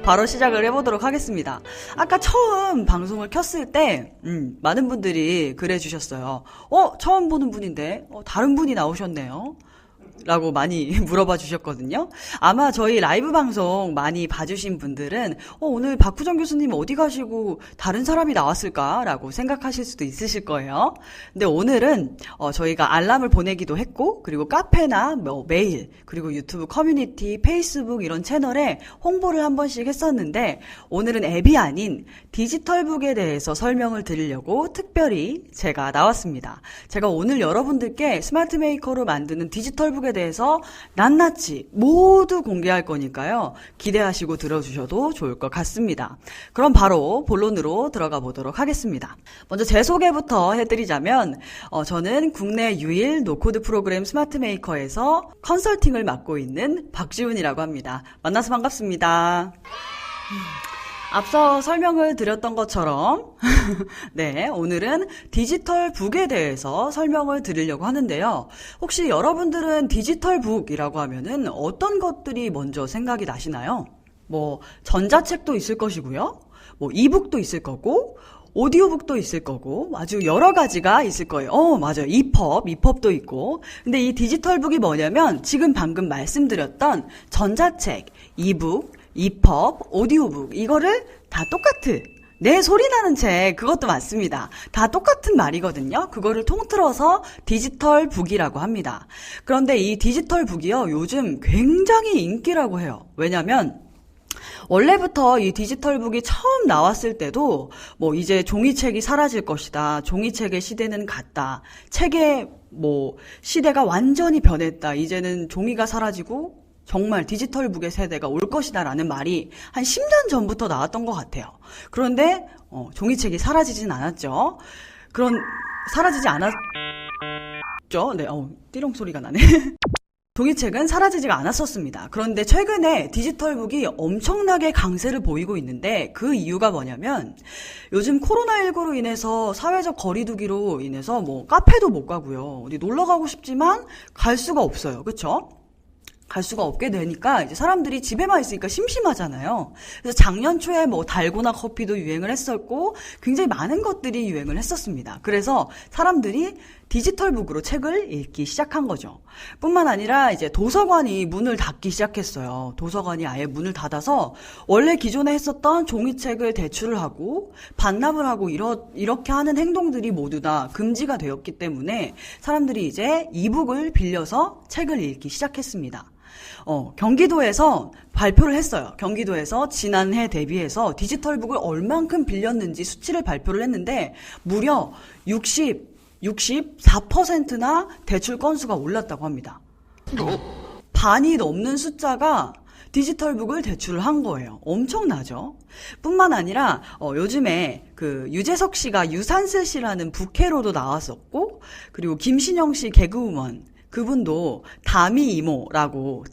바로 시작을 해보도록 하겠습니다. 아까 처음 방송을 켰을 때 많은 분들이 그래 주셨어요. 처음 보는 분인데 다른 분이 나오셨네요 라고 많이 물어봐 주셨거든요. 아마 저희 라이브 방송 많이 봐주신 분들은 오늘 박후정 교수님 어디 가시고 다른 사람이 나왔을까 라고 생각하실 수도 있으실 거예요. 근데 오늘은 저희가 알람을 보내기도 했고, 그리고 카페나 메일, 그리고 유튜브 커뮤니티, 페이스북 이런 채널에 홍보를 한 번씩 했었는데, 오늘은 앱이 아닌 디지털북에 대해서 설명을 드리려고 특별히 제가 나왔습니다. 제가 오늘 여러분들께 스마트 메이커로 만드는 디지털북에 대해서 낱낱이 모두 공개할 거니까요. 기대하시고 들어주셔도 좋을 것 같습니다. 그럼 바로 본론으로 들어가 보도록 하겠습니다. 먼저 제 소개부터 해드리자면 저는 국내 유일 노코드 프로그램 스마트 메이커에서 컨설팅을 맡고 있는 박지훈이라고 합니다. 만나서 반갑습니다. 앞서 설명을 드렸던 것처럼 네, 오늘은 디지털북에 대해서 설명을 드리려고 하는데요. 혹시 여러분들은 디지털북이라고 하면은 어떤 것들이 먼저 생각이 나시나요? 전자책도 있을 것이고요. 이북도 있을 거고, 오디오북도 있을 거고, 아주 여러 가지가 있을 거예요. 맞아요. 이펍도 있고. 근데 이 디지털북이 뭐냐면 지금 방금 말씀드렸던 전자책, 이북, 이펍, 오디오북 이거를 다 똑같은 내 소리 나는 책, 그것도 맞습니다. 다 똑같은 말이거든요. 그거를 통틀어서 디지털북이라고 합니다. 그런데 이 디지털북이요, 요즘 굉장히 인기라고 해요. 왜냐면 원래부터 이 디지털북이 처음 나왔을 때도 이제 종이책이 사라질 것이다. 종이책의 시대는 갔다. 책의 시대가 완전히 변했다. 이제는 종이가 사라지고 정말 디지털북의 세대가 올 것이다 라는 말이 한 10년 전부터 나왔던 것 같아요. 그런데 종이책이 사라지진 않았죠. 사라지지 않았죠. 네, 띠롱 소리가 나네. 종이책은 사라지지가 않았었습니다. 그런데 최근에 디지털북이 엄청나게 강세를 보이고 있는데 그 이유가 뭐냐면 요즘 코로나19로 인해서 사회적 거리두기로 인해서 카페도 못 가고요. 어디 놀러 가고 싶지만 갈 수가 없어요. 그쵸? 갈 수가 없게 되니까 이제 사람들이 집에만 있으니까 심심하잖아요. 그래서 작년 초에 달고나 커피도 유행을 했었고 굉장히 많은 것들이 유행을 했었습니다. 그래서 사람들이 디지털북으로 책을 읽기 시작한 거죠. 뿐만 아니라 이제 도서관이 문을 닫기 시작했어요. 도서관이 아예 문을 닫아서 원래 기존에 했었던 종이책을 대출을 하고 반납을 하고 이렇게 하는 행동들이 모두 다 금지가 되었기 때문에 사람들이 이제 이북을 빌려서 책을 읽기 시작했습니다. 경기도에서 발표를 했어요. 경기도에서 지난해 대비해서 디지털북을 얼만큼 빌렸는지 수치를 발표를 했는데 무려 64%나 대출 건수가 올랐다고 합니다. 반이 넘는 숫자가 디지털북을 대출을 한 거예요. 엄청나죠? 뿐만 아니라 요즘에 유재석 씨가 유산슬 씨라는 부캐로도 나왔었고, 그리고 김신영 씨 개그우먼 그분도 다비 이모라고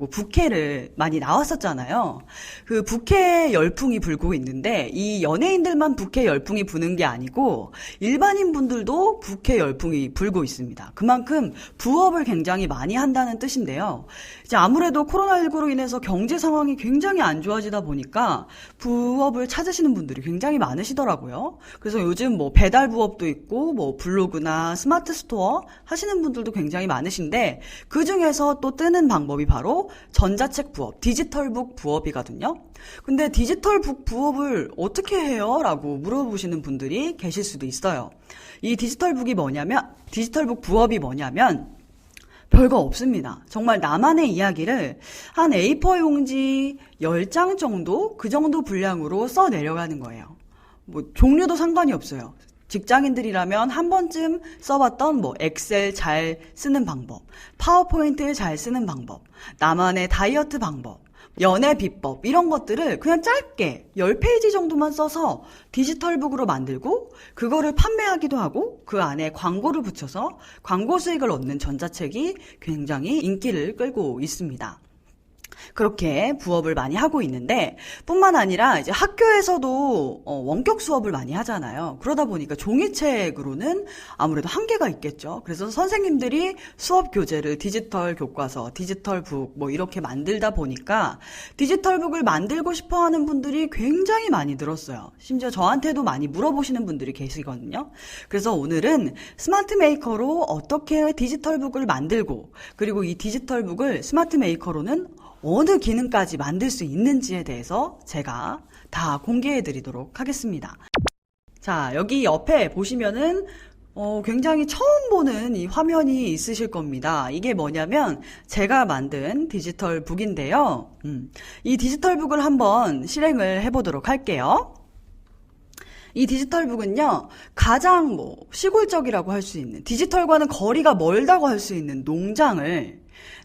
부캐를 많이 나왔었잖아요. 그 부캐 열풍이 불고 있는데 이 연예인들만 부캐 열풍이 부는 게 아니고 일반인 분들도 부캐 열풍이 불고 있습니다. 그만큼 부업을 굉장히 많이 한다는 뜻인데요. 이제 아무래도 코로나19로 인해서 경제 상황이 굉장히 안 좋아지다 보니까 부업을 찾으시는 분들이 굉장히 많으시더라고요. 그래서 요즘 배달 부업도 있고 블로그나 스마트 스토어 하시는 분들도 굉장히 많으신데 그 중에서 또 뜨는 방법이 바로 전자책 부업, 디지털북 부업이거든요. 근데 디지털북 부업을 어떻게 해요? 라고 물어보시는 분들이 계실 수도 있어요. 이 디지털북 부업이 뭐냐면 별거 없습니다. 정말 나만의 이야기를 한 A4 용지 10장 정도, 그 정도 분량으로 써 내려가는 거예요. 종류도 상관이 없어요. 직장인들이라면 한 번쯤 써봤던 엑셀 잘 쓰는 방법, 파워포인트 잘 쓰는 방법, 나만의 다이어트 방법, 연애 비법 이런 것들을 그냥 짧게 10페이지 정도만 써서 디지털북으로 만들고 그거를 판매하기도 하고 그 안에 광고를 붙여서 광고 수익을 얻는 전자책이 굉장히 인기를 끌고 있습니다. 그렇게 부업을 많이 하고 있는데 뿐만 아니라 이제 학교에서도 원격 수업을 많이 하잖아요. 그러다 보니까 종이책으로는 아무래도 한계가 있겠죠. 그래서 선생님들이 수업 교재를 디지털 교과서, 디지털 북 뭐 이렇게 만들다 보니까 디지털 북을 만들고 싶어 하는 분들이 굉장히 많이 늘었어요. 심지어 저한테도 많이 물어보시는 분들이 계시거든요. 그래서 오늘은 스마트 메이커로 어떻게 디지털 북을 만들고 그리고 이 디지털 북을 스마트 메이커로는 어느 기능까지 만들 수 있는지에 대해서 제가 다 공개해 드리도록 하겠습니다. 자, 여기 옆에 보시면은 굉장히 처음 보는 이 화면이 있으실 겁니다. 이게 뭐냐면 제가 만든 디지털 북인데요. 이 디지털 북을 한번 실행을 해보도록 할게요. 이 디지털 북은요, 가장 시골적이라고 할 수 있는, 디지털과는 거리가 멀다고 할 수 있는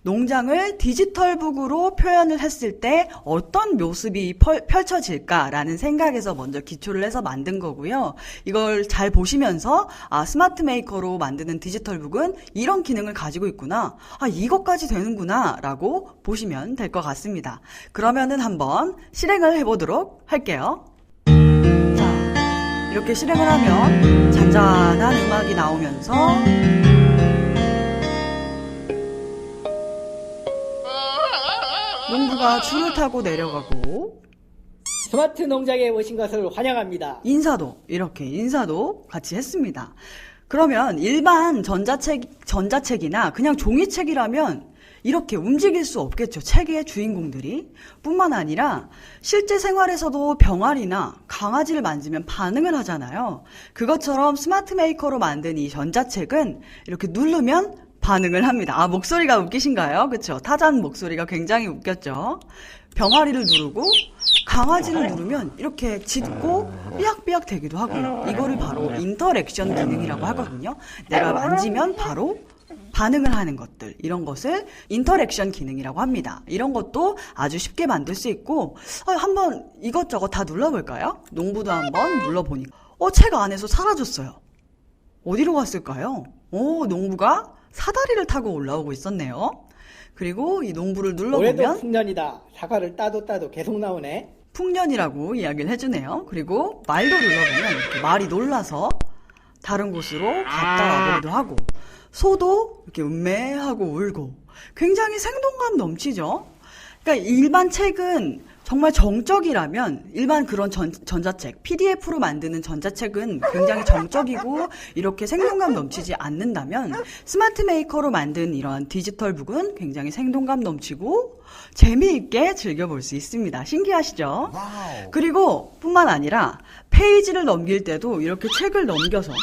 농장을 디지털 북으로 표현을 했을 때 어떤 모습이 펼쳐질까라는 생각에서 먼저 기초를 해서 만든 거고요. 이걸 잘 보시면서 스마트 메이커로 만드는 디지털 북은 이런 기능을 가지고 있구나. 이것까지 되는구나 라고 보시면 될 것 같습니다. 그러면은 한번 실행을 해보도록 할게요. 자, 이렇게 실행을 하면 잔잔한 음악이 나오면서 농부가 줄을 타고 내려가고 스마트 농장에 오신 것을 환영합니다. 인사도 같이 했습니다. 그러면 일반 전자책이나 그냥 종이책이라면 이렇게 움직일 수 없겠죠. 책의 주인공들이. 뿐만 아니라 실제 생활에서도 병아리나 강아지를 만지면 반응을 하잖아요. 그것처럼 스마트 메이커로 만든 이 전자책은 이렇게 누르면 반응을 합니다. 목소리가 웃기신가요? 그쵸? 타잔 목소리가 굉장히 웃겼죠? 병아리를 누르고 강아지를 누르면 이렇게 짖고 삐약삐약 되기도 하고요. 이거를 바로 인터랙션 기능이라고 하거든요. 내가 만지면 바로 반응을 하는 것들, 이런 것을 인터랙션 기능이라고 합니다. 이런 것도 아주 쉽게 만들 수 있고 한번 이것저것 다 눌러볼까요? 농부도 한번 눌러보니까 책 안에서 사라졌어요. 어디로 갔을까요? 농부가 사다리를 타고 올라오고 있었네요. 그리고 이 농부를 눌러보면 올해도 풍년이다. 사과를 따도 계속 나오네. 풍년이라고 이야기를 해주네요. 그리고 말도 눌러보면 이렇게 말이 놀라서 다른 곳으로 갔다 와보기도 하고 소도 이렇게 음매하고 울고 굉장히 생동감 넘치죠. 그러니까 일반 책은 정말 정적이라면 일반 그런 전자책, PDF로 만드는 전자책은 굉장히 정적이고 이렇게 생동감 넘치지 않는다면 스마트 메이커로 만든 이런 디지털 북은 굉장히 생동감 넘치고 재미있게 즐겨볼 수 있습니다. 신기하시죠? 와우. 그리고 뿐만 아니라 페이지를 넘길 때도 이렇게 책을 넘겨서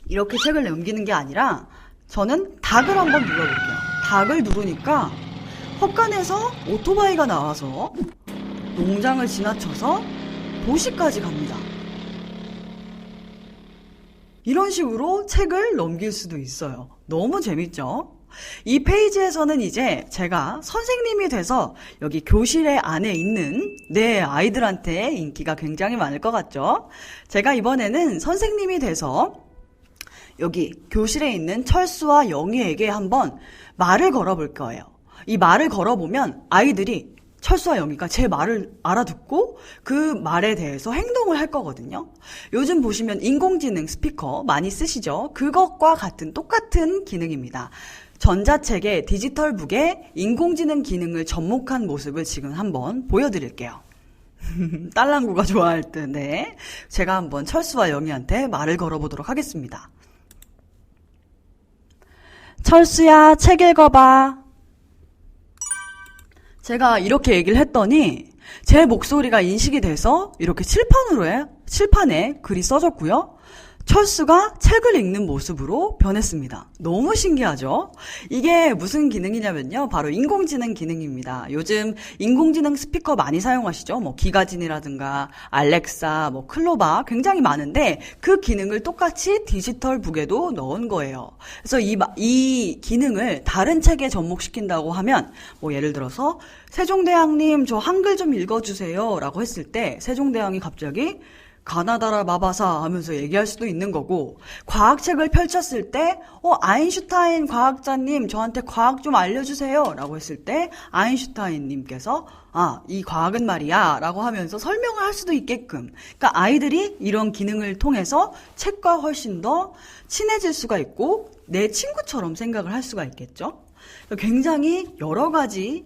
이렇게 책을 넘기는 게 아니라 저는 닭을 한번 눌러볼게요. 닭을 누르니까 헛간에서 오토바이가 나와서 농장을 지나쳐서 도시까지 갑니다. 이런 식으로 책을 넘길 수도 있어요. 너무 재밌죠? 이 페이지에서는 이제 제가 선생님이 돼서 여기 교실에 안에 있는 내 아이들한테 인기가 굉장히 많을 것 같죠? 제가 이번에는 선생님이 돼서 여기 교실에 있는 철수와 영희에게 한번 말을 걸어볼 거예요. 이 말을 걸어보면 아이들이 철수와 영희가 제 말을 알아듣고 그 말에 대해서 행동을 할 거거든요. 요즘 보시면 인공지능 스피커 많이 쓰시죠? 그것과 똑같은 기능입니다. 전자책의 디지털 북에 인공지능 기능을 접목한 모습을 지금 한번 보여드릴게요. 딸랑구가 좋아할 듯. 네. 제가 한번 철수와 영희한테 말을 걸어보도록 하겠습니다. 철수야, 책 읽어봐. 제가 이렇게 얘기를 했더니 제 목소리가 인식이 돼서 이렇게 칠판에 글이 써졌고요. 철수가 책을 읽는 모습으로 변했습니다. 너무 신기하죠? 이게 무슨 기능이냐면요. 바로 인공지능 기능입니다. 요즘 인공지능 스피커 많이 사용하시죠? 기가진이라든가 알렉사, 클로바 굉장히 많은데 그 기능을 똑같이 디지털 북에도 넣은 거예요. 그래서 이 기능을 다른 책에 접목시킨다고 하면 예를 들어서 세종대왕님 저 한글 좀 읽어주세요 라고 했을 때 세종대왕이 갑자기 가나다라 마바사 하면서 얘기할 수도 있는 거고, 과학책을 펼쳤을 때 아인슈타인 과학자님 저한테 과학 좀 알려주세요 라고 했을 때 아인슈타인님께서 이 과학은 말이야 라고 하면서 설명을 할 수도 있게끔, 그러니까 아이들이 이런 기능을 통해서 책과 훨씬 더 친해질 수가 있고 내 친구처럼 생각을 할 수가 있겠죠. 굉장히 여러 가지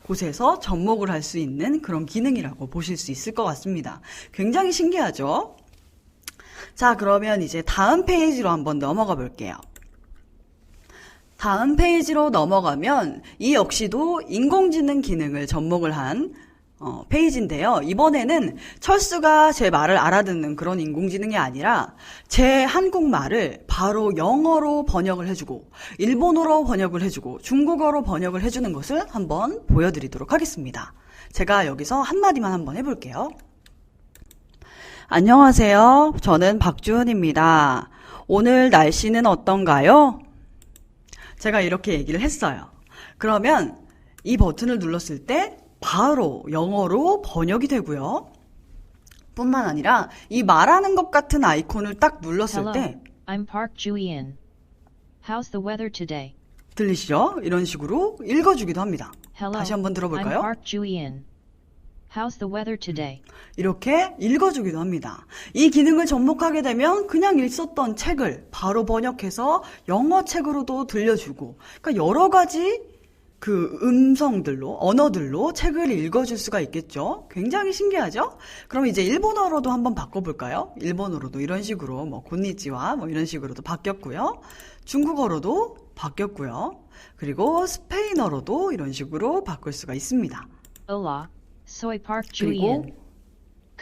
곳에서 접목을 할 수 있는 그런 기능이라고 보실 수 있을 것 같습니다. 굉장히 신기하죠? 자, 그러면 이제 다음 페이지로 한번 넘어가 볼게요. 다음 페이지로 넘어가면 이 역시도 인공지능 기능을 접목을 한 페이지인데요. 이번에는 철수가 제 말을 알아듣는 그런 인공지능이 아니라 제 한국말을 바로 영어로 번역을 해주고 일본어로 번역을 해주고 중국어로 번역을 해주는 것을 한번 보여드리도록 하겠습니다. 제가 여기서 한마디만 한번 해볼게요. 안녕하세요. 저는 박주은입니다. 오늘 날씨는 어떤가요? 제가 이렇게 얘기를 했어요. 그러면 이 버튼을 눌렀을 때 바로 영어로 번역이 되고요. 뿐만 아니라 이 말하는 것 같은 아이콘을 딱 눌렀을 Hello, 때 I'm Park Ju-in. How's the weather today? 들리시죠? 이런 식으로 읽어주기도 합니다. Hello, 다시 한번 I'm 들어볼까요? Park Ju-in. How's the weather today? 이렇게 읽어주기도 합니다. 이 기능을 접목하게 되면 그냥 읽었던 책을 바로 번역해서 영어 책으로도 들려주고, 그러니까 여러 가지 그 음성들로, 언어들로 책을 읽어줄 수가 있겠죠. 굉장히 신기하죠? 그럼 이제 일본어로도 한번 바꿔볼까요? 일본어로도 이런 식으로 곤니치와 이런 식으로도 바뀌었고요. 중국어로도 바뀌었고요. 그리고 스페인어로도 이런 식으로 바꿀 수가 있습니다. Hola, soy Park 그리고 Ju-in.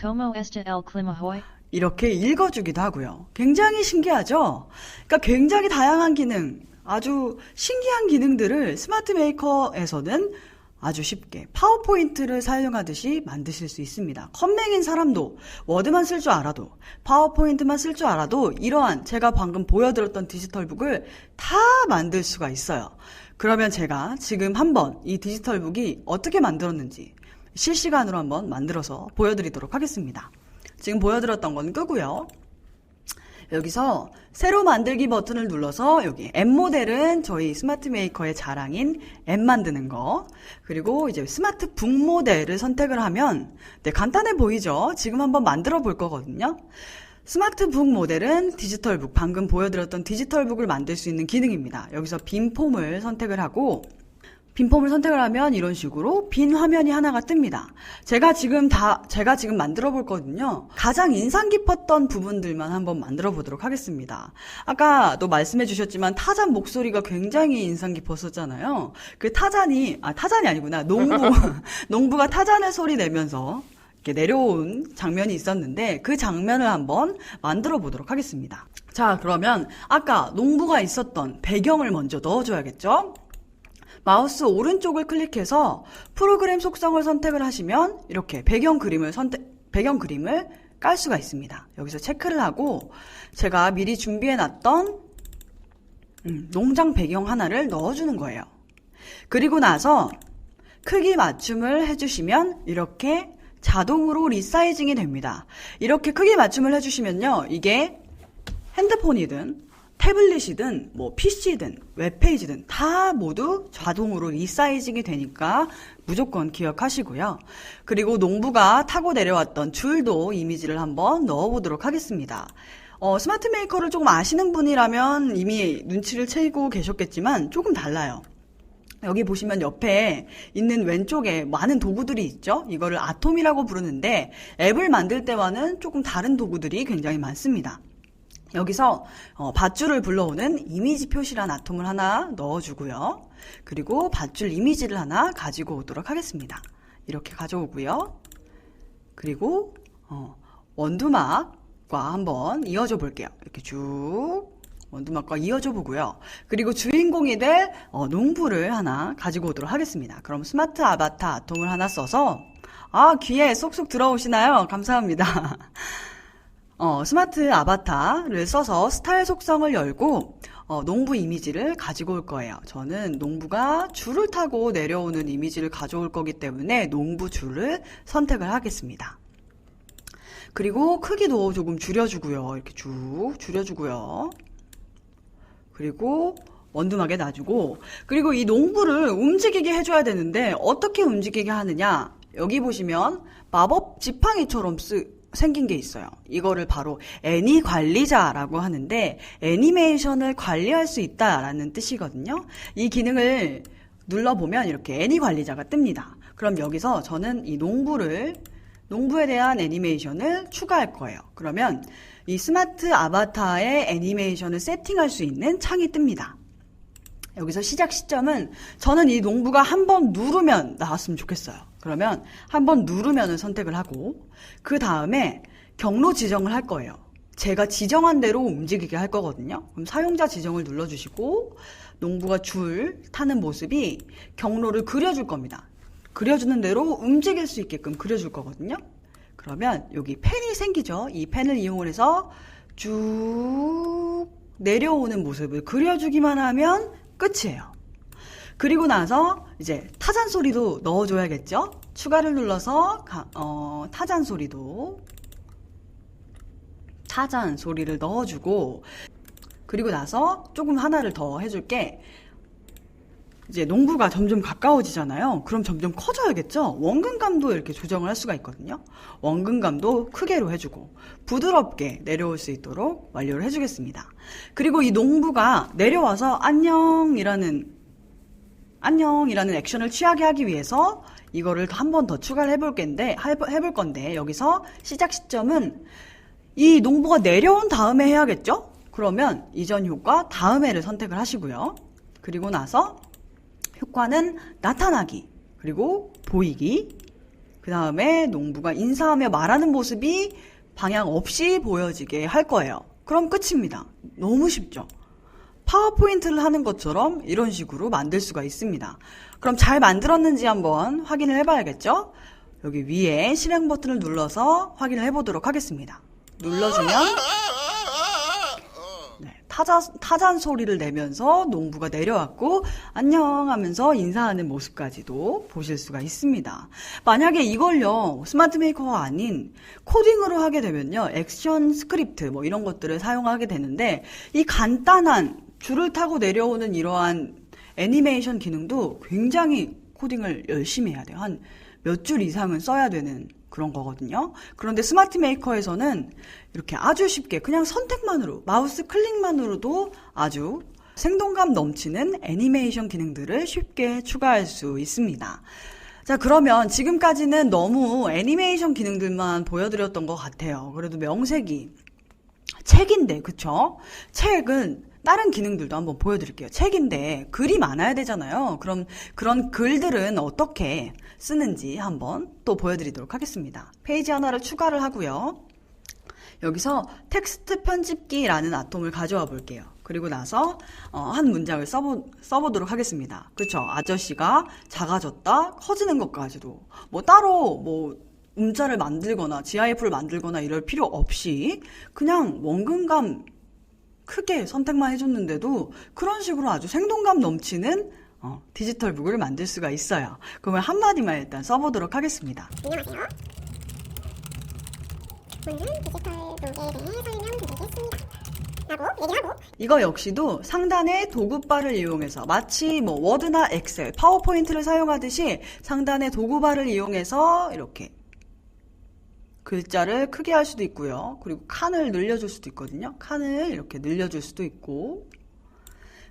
Como está el clima hoy? 이렇게 읽어주기도 하고요. 굉장히 신기하죠? 그러니까 굉장히 다양한 기능, 아주 신기한 기능들을 스마트 메이커에서는 아주 쉽게 파워포인트를 사용하듯이 만드실 수 있습니다. 컴맹인 사람도 워드만 쓸 줄 알아도 파워포인트만 쓸 줄 알아도 이러한 제가 방금 보여드렸던 디지털북을 다 만들 수가 있어요. 그러면 제가 지금 한번 이 디지털북이 어떻게 만들었는지 실시간으로 한번 만들어서 보여드리도록 하겠습니다. 지금 보여드렸던 건 끄고요. 여기서 새로 만들기 버튼을 눌러서 여기 앱 모델은 저희 스마트 메이커의 자랑인 앱 만드는 거, 그리고 이제 스마트 북 모델을 선택을 하면 간단해 보이죠? 지금 한번 만들어 볼 거거든요. 스마트 북 모델은 디지털북, 방금 보여드렸던 디지털북을 만들 수 있는 기능입니다. 여기서 빈 폼을 선택을 하고 빈 폼을 선택을 하면 이런 식으로 빈 화면이 하나가 뜹니다. 제가 지금 만들어 볼 거거든요. 가장 인상 깊었던 부분들만 한번 만들어 보도록 하겠습니다. 아까도 말씀해 주셨지만 타잔 목소리가 굉장히 인상 깊었었잖아요. 그 타잔이 아니구나. 농부가 타잔의 소리 내면서 이렇게 내려온 장면이 있었는데 그 장면을 한번 만들어 보도록 하겠습니다. 자, 그러면 아까 농부가 있었던 배경을 먼저 넣어줘야겠죠? 마우스 오른쪽을 클릭해서 프로그램 속성을 선택을 하시면 이렇게 배경 그림을 깔 수가 있습니다. 여기서 체크를 하고 제가 미리 준비해 놨던 농장 배경 하나를 넣어주는 거예요. 그리고 나서 크기 맞춤을 해주시면 이렇게 자동으로 리사이징이 됩니다. 이렇게 크기 맞춤을 해주시면요, 이게 핸드폰이든 태블릿이든 PC든 웹페이지든 다 모두 자동으로 리사이징이 되니까 무조건 기억하시고요. 그리고 농부가 타고 내려왔던 줄도 이미지를 한번 넣어보도록 하겠습니다. 스마트 메이커를 조금 아시는 분이라면 이미 눈치를 채고 계셨겠지만 조금 달라요. 여기 보시면 옆에 있는 왼쪽에 많은 도구들이 있죠? 이거를 아톰이라고 부르는데 앱을 만들 때와는 조금 다른 도구들이 굉장히 많습니다. 여기서 밧줄을 불러오는 이미지 표시란 아톰을 하나 넣어주고요. 그리고 밧줄 이미지를 하나 가지고 오도록 하겠습니다. 이렇게 가져오고요. 그리고 원두막과 한번 이어져 볼게요. 이렇게 쭉 원두막과 이어져 보고요. 그리고 주인공이 될 농부를 하나 가지고 오도록 하겠습니다. 그럼 스마트 아바타 아톰을 하나 써서 귀에 쏙쏙 들어오시나요? 감사합니다. 스마트 아바타를 써서 스타일 속성을 열고 농부 이미지를 가지고 올 거예요. 저는 농부가 줄을 타고 내려오는 이미지를 가져올 거기 때문에 농부 줄을 선택을 하겠습니다. 그리고 크기도 조금 줄여주고요. 이렇게 쭉 줄여주고요. 그리고 원두막에 놔주고, 그리고 이 농부를 움직이게 해줘야 되는데 어떻게 움직이게 하느냐, 여기 보시면 마법 지팡이처럼 생긴 게 있어요. 이거를 바로 애니 관리자라고 하는데, 애니메이션을 관리할 수 있다라는 뜻이거든요. 이 기능을 눌러보면 이렇게 애니 관리자가 뜹니다. 그럼 여기서 저는 이 농부에 대한 애니메이션을 추가할 거예요. 그러면 이 스마트 아바타의 애니메이션을 세팅할 수 있는 창이 뜹니다. 여기서 시작 시점은 저는 이 농부가 한번 누르면 나왔으면 좋겠어요. 그러면 한번 누르면을 선택을 하고, 그 다음에 경로 지정을 할 거예요. 제가 지정한 대로 움직이게 할 거거든요. 그럼 사용자 지정을 눌러주시고, 농부가 줄 타는 모습이 경로를 그려줄 겁니다. 그려주는 대로 움직일 수 있게끔 그려줄 거거든요. 그러면 여기 펜이 생기죠. 이 펜을 이용해서 쭉 내려오는 모습을 그려주기만 하면 끝이에요. 그리고 나서 이제 타잔 소리도 넣어줘야겠죠. 추가를 눌러서 타잔 소리를 넣어주고, 그리고 나서 조금 하나를 더 해줄게. 이제 농부가 점점 가까워지잖아요. 그럼 점점 커져야겠죠. 원근감도 이렇게 조정을 할 수가 있거든요. 원근감도 크게로 해주고 부드럽게 내려올 수 있도록 완료를 해주겠습니다. 그리고 이 농부가 내려와서 안녕이라는 액션을 취하게 하기 위해서 이거를 한 번 더 추가를 해볼 건데, 여기서 시작 시점은 이 농부가 내려온 다음에 해야겠죠? 그러면 이전 효과 다음에를 선택을 하시고요. 그리고 나서 효과는 나타나기, 그리고 보이기, 그 다음에 농부가 인사하며 말하는 모습이 방향 없이 보여지게 할 거예요. 그럼 끝입니다. 너무 쉽죠? 파워포인트를 하는 것처럼 이런 식으로 만들 수가 있습니다. 그럼 잘 만들었는지 한번 확인을 해봐야겠죠? 여기 위에 실행 버튼을 눌러서 확인을 해보도록 하겠습니다. 눌러주면 타잔 소리를 내면서 농부가 내려왔고 안녕 하면서 인사하는 모습까지도 보실 수가 있습니다. 만약에 이걸요 스마트 메이커가 아닌 코딩으로 하게 되면요, 액션 스크립트 뭐 이런 것들을 사용하게 되는데, 이 간단한 줄을 타고 내려오는 이러한 애니메이션 기능도 굉장히 코딩을 열심히 해야 돼요. 한 몇 줄 이상은 써야 되는 그런 거거든요. 그런데 스마트 메이커에서는 이렇게 아주 쉽게 그냥 선택만으로, 마우스 클릭만으로도 아주 생동감 넘치는 애니메이션 기능들을 쉽게 추가할 수 있습니다. 자, 그러면 지금까지는 너무 애니메이션 기능들만 보여드렸던 것 같아요. 그래도 명색이 책인데, 그쵸? 책은 다른 기능들도 한번 보여드릴게요. 책인데 글이 많아야 되잖아요. 그럼 그런 글들은 어떻게 쓰는지 한번 또 보여드리도록 하겠습니다. 페이지 하나를 추가를 하고요. 여기서 텍스트 편집기라는 아톰을 가져와 볼게요. 그리고 나서 한 문장을 써보도록 하겠습니다. 그쵸? 아저씨가 작아졌다, 커지는 것까지도 뭐 따로 뭐 문자를 만들거나 GIF를 만들거나 이럴 필요 없이 그냥 원근감 크게 선택만 해줬는데도 그런 식으로 아주 생동감 넘치는 디지털 북을 만들 수가 있어요. 그러면 한마디만 일단 써보도록 하겠습니다. 안녕하세요. 오늘은 디지털 북에 대해 설명드리겠습니다. 라고 얘기하고, 이거 역시도 상단의 도구바를 이용해서 마치 뭐 워드나 엑셀, 파워포인트를 사용하듯이 상단의 도구바를 이용해서 이렇게 글자를 크게 할 수도 있고요. 그리고 칸을 늘려줄 수도 있거든요. 칸을 이렇게 늘려줄 수도 있고,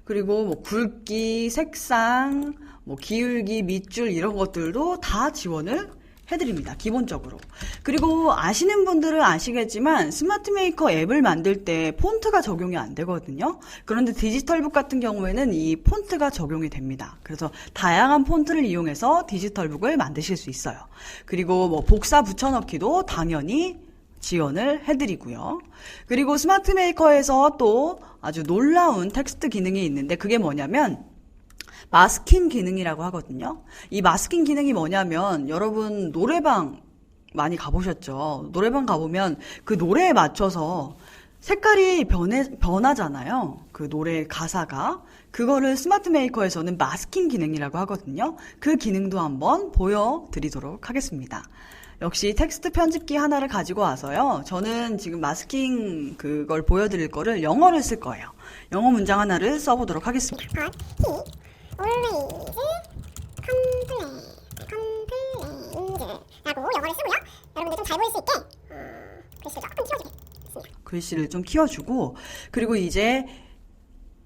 그리고 뭐 굵기, 색상, 뭐 기울기, 밑줄 이런 것들도 다 지원을 해드립니다. 기본적으로. 그리고 아시는 분들은 아시겠지만 스마트 메이커 앱을 만들 때 폰트가 적용이 안 되거든요. 그런데 디지털북 같은 경우에는 이 폰트가 적용이 됩니다. 그래서 다양한 폰트를 이용해서 디지털북을 만드실 수 있어요. 그리고 뭐 복사 붙여넣기도 당연히 지원을 해드리고요. 그리고 스마트 메이커에서 또 아주 놀라운 텍스트 기능이 있는데, 그게 뭐냐면 마스킹 기능이라고 하거든요. 이 마스킹 기능이 뭐냐면, 여러분 노래방 많이 가보셨죠? 노래방 가보면 그 노래에 맞춰서 색깔이 변하잖아요. 그 노래 가사가. 그거를 스마트 메이커에서는 마스킹 기능이라고 하거든요. 그 기능도 한번 보여드리도록 하겠습니다. 역시 텍스트 편집기 하나를 가지고 와서요. 저는 지금 마스킹 그걸 보여드릴 거를 영어를 쓸 거예요. 영어 문장 하나를 써보도록 하겠습니다. But he always complains 라고 영어를 쓰고요. 여러분들 좀 잘 보일 수 있게 글씨를 조금 키워주겠습니다. 글씨를 좀 키워주고, 그리고 이제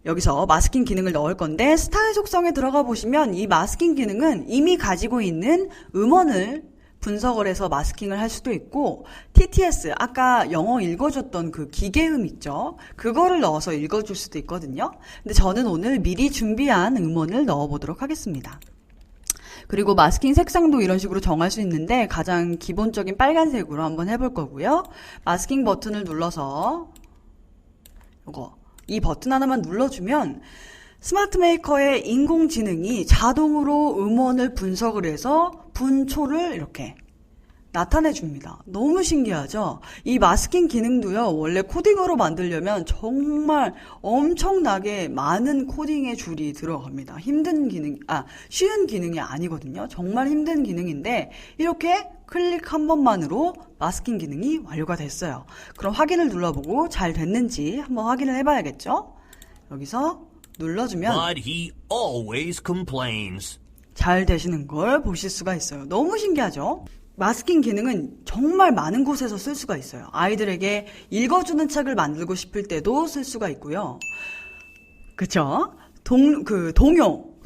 여기서 마스킹 기능을 넣을 건데, 스타일 속성에 들어가 보시면 이 마스킹 기능은 이미 가지고 있는 음원을 분석을 해서 마스킹을 할 수도 있고, TTS, 아까 영어 읽어줬던 그 기계음 있죠? 그거를 넣어서 읽어줄 수도 있거든요. 근데 저는 오늘 미리 준비한 음원을 넣어보도록 하겠습니다. 그리고 마스킹 색상도 이런 식으로 정할 수 있는데, 가장 기본적인 빨간색으로 한번 해볼 거고요. 마스킹 버튼을 눌러서 이 버튼 하나만 눌러주면 스마트 메이커의 인공지능이 자동으로 음원을 분석을 해서 분초를 이렇게 나타내 줍니다. 너무 신기하죠? 이 마스킹 기능도요, 원래 코딩으로 만들려면 정말 엄청나게 많은 코딩의 줄이 들어갑니다. 쉬운 기능이 아니거든요. 정말 힘든 기능인데, 이렇게 클릭 한 번만으로 마스킹 기능이 완료가 됐어요. 그럼 확인을 눌러보고 잘 됐는지 한번 확인을 해봐야겠죠? 여기서 눌러주면 But he always complains. 잘 되시는 걸 보실 수가 있어요. 너무 신기하죠? 마스킹 기능은 정말 많은 곳에서 쓸 수가 있어요. 아이들에게 읽어주는 책을 만들고 싶을 때도 쓸 수가 있고요. 그쵸?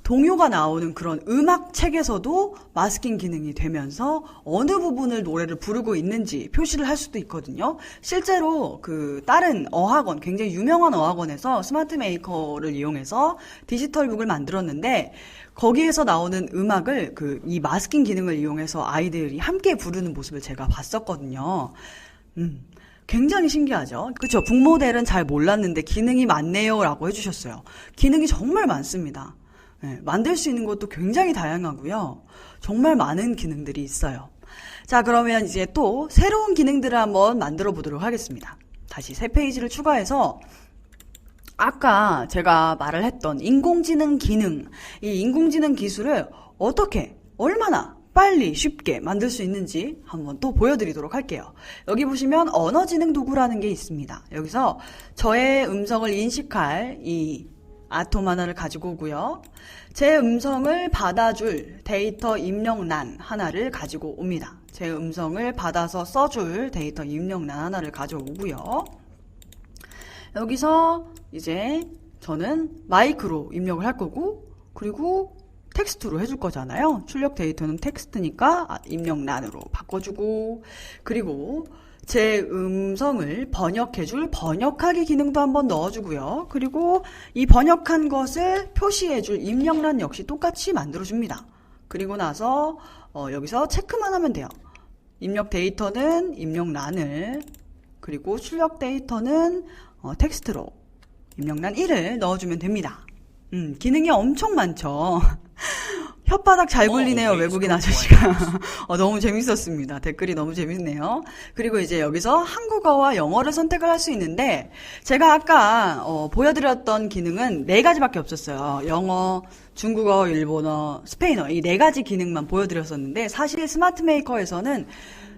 동요가 나오는 그런 음악 책에서도 마스킹 기능이 되면서 어느 부분을 노래를 부르고 있는지 표시를 할 수도 있거든요. 실제로 다른 어학원, 굉장히 유명한 어학원에서 스마트 메이커를 이용해서 디지털 북을 만들었는데, 거기에서 나오는 음악을 이 마스킹 기능을 이용해서 아이들이 함께 부르는 모습을 제가 봤었거든요. 굉장히 신기하죠? 그쵸? 북모델은 잘 몰랐는데 기능이 많네요 라고 해주셨어요. 기능이 정말 많습니다. 네, 만들 수 있는 것도 굉장히 다양하고요. 정말 많은 기능들이 있어요. 자, 그러면 이제 또 새로운 기능들을 한번 만들어 보도록 하겠습니다. 다시 새 페이지를 추가해서 아까 제가 말을 했던 인공지능 기능, 이 인공지능 기술을 어떻게, 얼마나 빨리 쉽게 만들 수 있는지 한번 또 보여드리도록 할게요. 여기 보시면 언어지능 도구라는 게 있습니다. 여기서 저의 음성을 인식할 이 아톰 하나를 가지고 오고요. 제 음성을 받아줄 데이터 입력란 하나를 가지고 옵니다. 제 음성을 받아서 써줄 데이터 입력란 하나를 가져오고요. 여기서 이제 저는 마이크로 입력을 할 거고, 그리고 텍스트로 해줄 거잖아요. 출력 데이터는 텍스트니까 입력란으로 바꿔주고, 그리고 제 음성을 번역해줄 번역하기 기능도 한번 넣어주고요. 그리고 이 번역한 것을 표시해줄 입력란 역시 똑같이 만들어줍니다. 그리고 나서 여기서 체크만 하면 돼요. 입력 데이터는 입력란을, 그리고 출력 데이터는 텍스트로 입력란 1을 넣어주면 됩니다. 기능이 엄청 많죠. 혓바닥 잘 굴리네요, 외국인 아저씨가. 너무 재밌었습니다. 댓글이 너무 재밌네요. 그리고 이제 여기서 한국어와 영어를 선택을 할 수 있는데, 제가 아까 보여드렸던 기능은 4가지밖에 없었어요. 영어, 중국어, 일본어, 스페인어, 이 4가지 기능만 보여드렸었는데, 사실 스마트 메이커에서는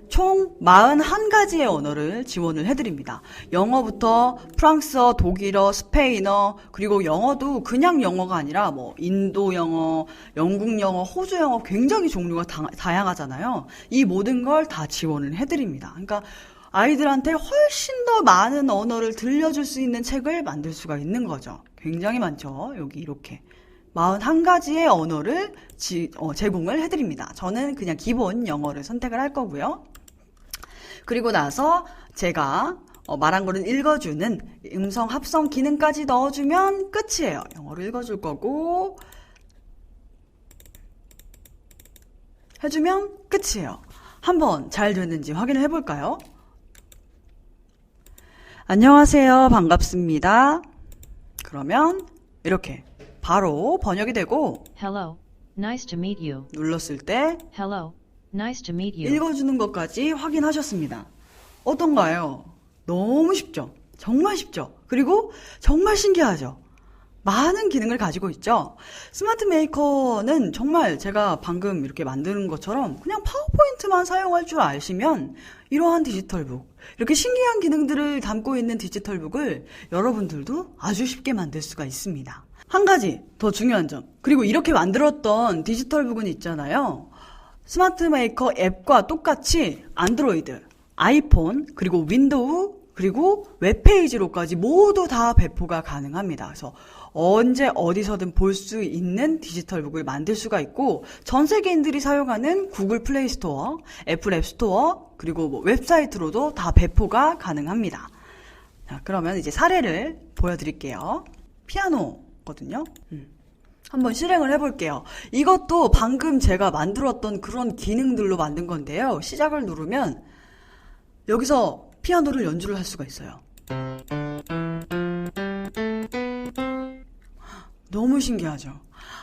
총 41가지의 언어를 지원을 해드립니다. 영어부터 프랑스어, 독일어, 스페인어, 그리고 영어도 그냥 영어가 아니라 인도 영어, 영국 영어, 호주 영어 굉장히 종류가 다양하잖아요. 이 모든 걸 다 지원을 해드립니다. 그러니까 아이들한테 훨씬 더 많은 언어를 들려줄 수 있는 책을 만들 수가 있는 거죠. 굉장히 많죠. 여기 이렇게 41가지의 언어를 제공을 해드립니다. 저는 그냥 기본 영어를 선택을 할 거고요. 그리고 나서 제가 말한 거를 읽어주는 음성 합성 기능까지 넣어주면 끝이에요. 영어를 읽어줄 거고 해주면 끝이에요. 한번 잘 됐는지 확인을 해볼까요? 안녕하세요. 반갑습니다. 그러면 이렇게 바로 번역이 되고, Hello. Nice to meet you. 눌렀을 때 Hello. Nice to meet you. 읽어주는 것까지 확인하셨습니다. 어떤가요? 너무 쉽죠? 정말 쉽죠? 그리고 정말 신기하죠? 많은 기능을 가지고 있죠. 스마트 메이커는 정말 제가 방금 이렇게 만드는 것처럼 그냥 파워포인트만 사용할 줄 아시면 이러한 디지털북, 이렇게 신기한 기능들을 담고 있는 디지털북을 여러분들도 아주 쉽게 만들 수가 있습니다. 한 가지 더 중요한 점, 그리고 이렇게 만들었던 디지털북은 있잖아요. 스마트 메이커 앱과 똑같이 안드로이드, 아이폰, 그리고 윈도우, 그리고 웹페이지로까지 모두 다 배포가 가능합니다. 그래서 언제 어디서든 볼 수 있는 디지털북을 만들 수가 있고, 전 세계인들이 사용하는 구글 플레이 스토어, 애플 앱 스토어, 그리고 뭐 웹사이트로도 다 배포가 가능합니다. 자, 그러면 이제 사례를 보여드릴게요. 피아노거든요. 한번 실행을 해볼게요. 이것도 방금 제가 만들었던 그런 기능들로 만든 건데요. 시작을 누르면 여기서 피아노를 연주를 할 수가 있어요. 너무 신기하죠?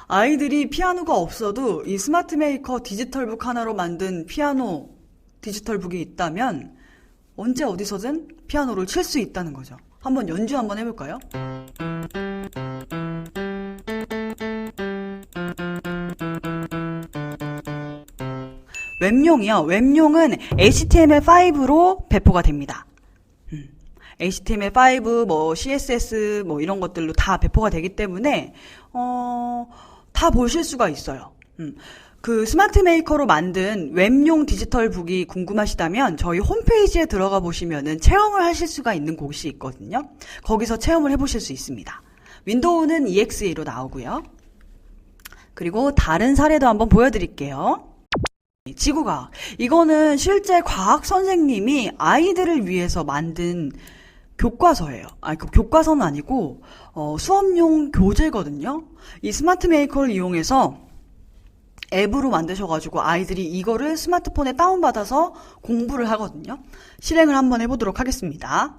아이들이 피아노가 없어도 이 스마트 메이커 디지털북 하나로 만든 피아노 디지털북이 있다면 언제 어디서든 피아노를 칠 수 있다는 거죠. 한번 연주 한번 해볼까요? 웹용이요. 웹용은 HTML5로 배포가 됩니다. HTML5, 뭐 CSS, 뭐 이런 것들로 다 배포가 되기 때문에 다 보실 수가 있어요. 그 스마트 메이커로 만든 웹용 디지털 북이 궁금하시다면 저희 홈페이지에 들어가 보시면은 체험을 하실 수가 있는 곳이 있거든요. 거기서 체험을 해보실 수 있습니다. 윈도우는 EXE로 나오고요. 그리고 다른 사례도 한번 보여드릴게요. 지구과학. 이거는 실제 과학 선생님이 아이들을 위해서 만든 교과서예요. 그 교과서는 아니고 수업용 교재거든요. 이 스마트 메이커를 이용해서 앱으로 만드셔가지고 아이들이 이거를 스마트폰에 다운받아서 공부를 하거든요. 실행을 한번 해보도록 하겠습니다.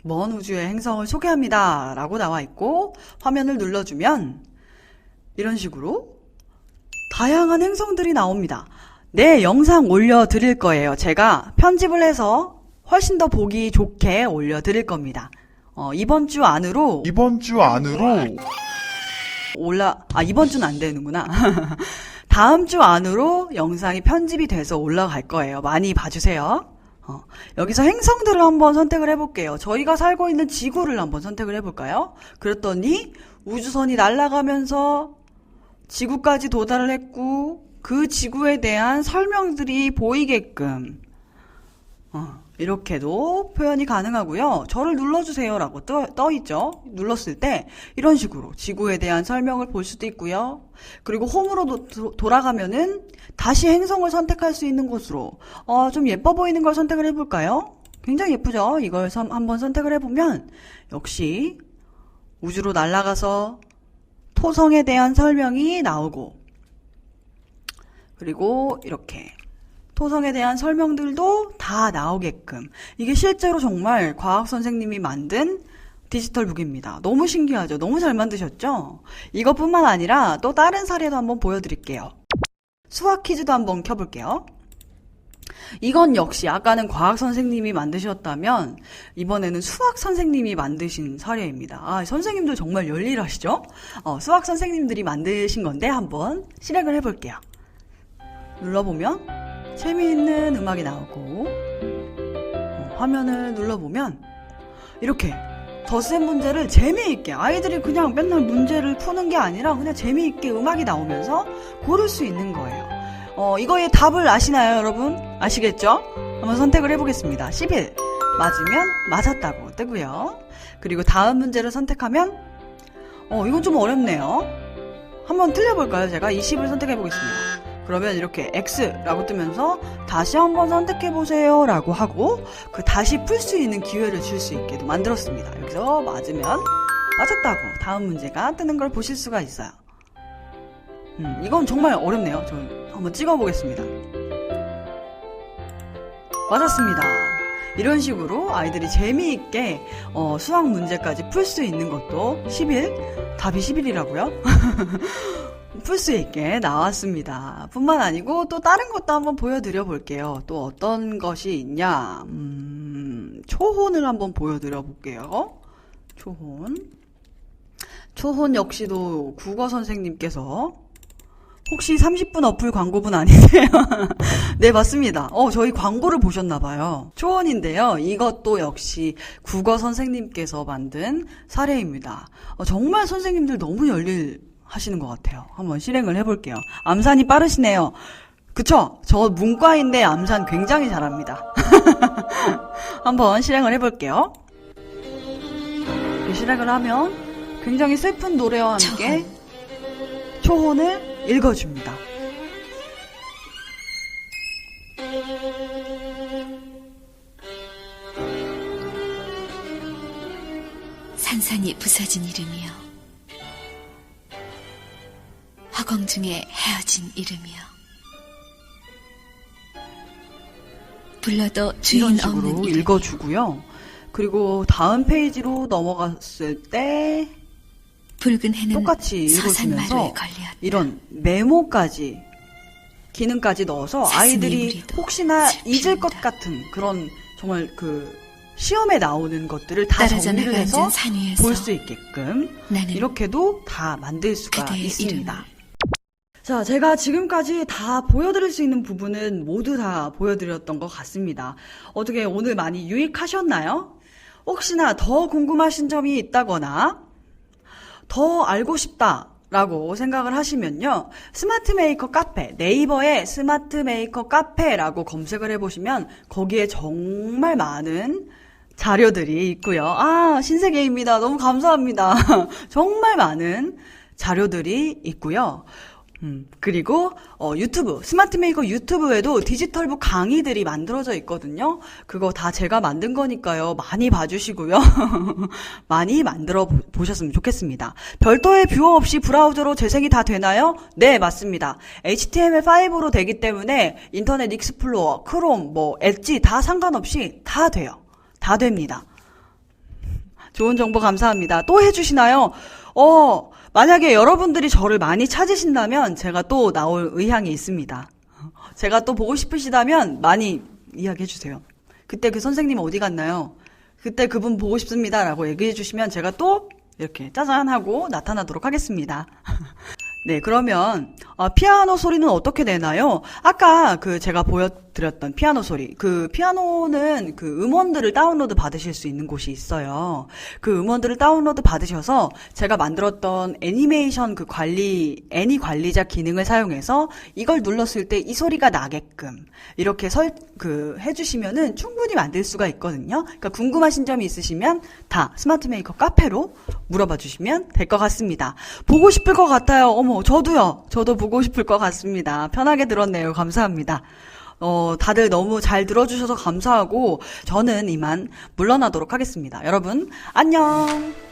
먼 우주의 행성을 소개합니다 라고 나와 있고, 화면을 눌러주면 이런 식으로 다양한 행성들이 나옵니다. 네, 영상 올려드릴 거예요. 제가 편집을 해서 훨씬 더 보기 좋게 올려드릴 겁니다. 이번 주 안으로 이번 주는 안 되는구나. 다음 주 안으로 영상이 편집이 돼서 올라갈 거예요. 많이 봐주세요. 여기서 행성들을 한번 선택을 해볼게요. 저희가 살고 있는 지구를 한번 선택을 해볼까요? 그랬더니 우주선이 날아가면서 지구까지 도달을 했고, 그 지구에 대한 설명들이 보이게끔 이렇게도 표현이 가능하고요. 저를 눌러주세요 라고 떠있죠. 눌렀을 때 이런 식으로 지구에 대한 설명을 볼 수도 있고요. 그리고 홈으로 돌아가면은 다시 행성을 선택할 수 있는 곳으로 좀 예뻐 보이는 걸 선택을 해볼까요? 굉장히 예쁘죠. 이걸 한번 선택을 해보면 역시 우주로 날아가서 토성에 대한 설명이 나오고, 그리고 이렇게 토성에 대한 설명들도 다 나오게끔, 이게 실제로 정말 과학 선생님이 만든 디지털 북입니다. 너무 신기하죠? 너무 잘 만드셨죠? 이것뿐만 아니라 또 다른 사례도 한번 보여드릴게요. 수학 퀴즈도 한번 켜볼게요. 이건 역시 아까는 과학 선생님이 만드셨다면 이번에는 수학 선생님이 만드신 사례입니다. 선생님들 정말 열일하시죠? 수학 선생님들이 만드신 건데 한번 실행을 해볼게요. 눌러보면 재미있는 음악이 나오고, 화면을 눌러보면 이렇게 덧셈 문제를 재미있게, 아이들이 그냥 맨날 문제를 푸는 게 아니라 그냥 재미있게 음악이 나오면서 고를 수 있는 거예요. 이거의 답을 아시나요, 여러분? 아시겠죠? 한번 선택을 해보겠습니다. 11 맞으면 맞았다고 뜨고요. 그리고 다음 문제를 선택하면 이건 좀 어렵네요. 한번 틀려볼까요? 제가 20을 선택해보겠습니다. 그러면 이렇게 X라고 뜨면서 다시 한번 선택해보세요 라고 하고, 그 다시 풀 수 있는 기회를 줄 수 있게도 만들었습니다. 여기서 맞으면 맞았다고 다음 문제가 뜨는 걸 보실 수가 있어요. 이건 정말 어렵네요. 저 한번 찍어보겠습니다. 맞았습니다. 이런 식으로 아이들이 재미있게 수학 문제까지 풀 수 있는 것도 11, 답이 11이라고요? 풀 수 있게 나왔습니다. 뿐만 아니고 또 다른 것도 한번 보여드려 볼게요. 또 어떤 것이 있냐? 초혼을 한번 보여드려 볼게요. 초혼 역시도 국어 선생님께서 혹시 30분 어플 광고분 아니세요? 네, 맞습니다. 저희 광고를 보셨나봐요. 초원인데요. 이것도 역시 국어 선생님께서 만든 사례입니다. 정말 선생님들 너무 열일하시는 것 같아요. 한번 실행을 해볼게요. 암산이 빠르시네요. 그쵸? 저 문과인데 암산 굉장히 잘합니다. 한번 실행을 해볼게요. 실행을 하면 굉장히 슬픈 노래와 함께 초혼을 읽어줍니다. 산산이 부서진 이름이여, 허공 중에 헤어진 이름이여, 불러도 주인 이런 없는 식으로 이름이여. 읽어주고요. 그리고 다음 페이지로 넘어갔을 때 붉은 해는 똑같이 서산마루에 읽어주면서 걸렸다. 이런 메모까지 기능까지 넣어서 사슴이 아이들이 우리도 혹시나 잊을 것 슬픕니다. 같은 그런 정말 그 시험에 나오는 것들을 다 떨어져 정리를 나가 해서 앉은 산 위에서 볼 수 있게끔 나는 이렇게도 다 만들 수가 그대의 있습니다. 이름을. 자, 제가 지금까지 다 보여드릴 수 있는 부분은 모두 다 보여드렸던 것 같습니다. 어떻게 오늘 많이 유익하셨나요? 혹시나 더 궁금하신 점이 있다거나 더 알고 싶다라고 생각을 하시면요. 스마트 메이커 카페, 네이버에 스마트 메이커 카페라고 검색을 해보시면 거기에 정말 많은 자료들이 있고요. 아, 신세계입니다. 너무 감사합니다. 정말 많은 자료들이 있고요. 그리고 유튜브, 스마트 메이커 유튜브에도 디지털북 강의들이 만들어져 있거든요. 그거 다 제가 만든 거니까요. 많이 봐주시고요. 많이 만들어 보셨으면 좋겠습니다. 별도의 뷰어 없이 브라우저로 재생이 다 되나요? 네, 맞습니다. HTML5로 되기 때문에 인터넷 익스플로러, 크롬, 엣지 다 상관없이 다 돼요. 다 됩니다. 좋은 정보 감사합니다. 또 해주시나요? 만약에 여러분들이 저를 많이 찾으신다면 제가 또 나올 의향이 있습니다. 제가 또 보고 싶으시다면 많이 이야기해 주세요. 그때 그 선생님 어디 갔나요? 그때 그분 보고 싶습니다. 라고 얘기해 주시면 제가 또 이렇게 짜잔 하고 나타나도록 하겠습니다. 네, 그러면 피아노 소리는 어떻게 내나요? 아까 제가 보여드렸던 피아노 소리, 그 피아노는 그 음원들을 다운로드 받으실 수 있는 곳이 있어요. 그 음원들을 다운로드 받으셔서 제가 만들었던 애니메이션 애니 관리자 기능을 사용해서 이걸 눌렀을 때 이 소리가 나게끔 이렇게 해주시면은 충분히 만들 수가 있거든요. 그러니까 궁금하신 점이 있으시면 다 스마트 메이커 카페로 물어봐 주시면 될 것 같습니다. 보고 싶을 것 같아요. 어머, 저도요. 저도 보고 싶을 것 같습니다. 편하게 들었네요. 감사합니다. 다들 너무 잘 들어주셔서 감사하고 저는 이만 물러나도록 하겠습니다. 여러분, 안녕!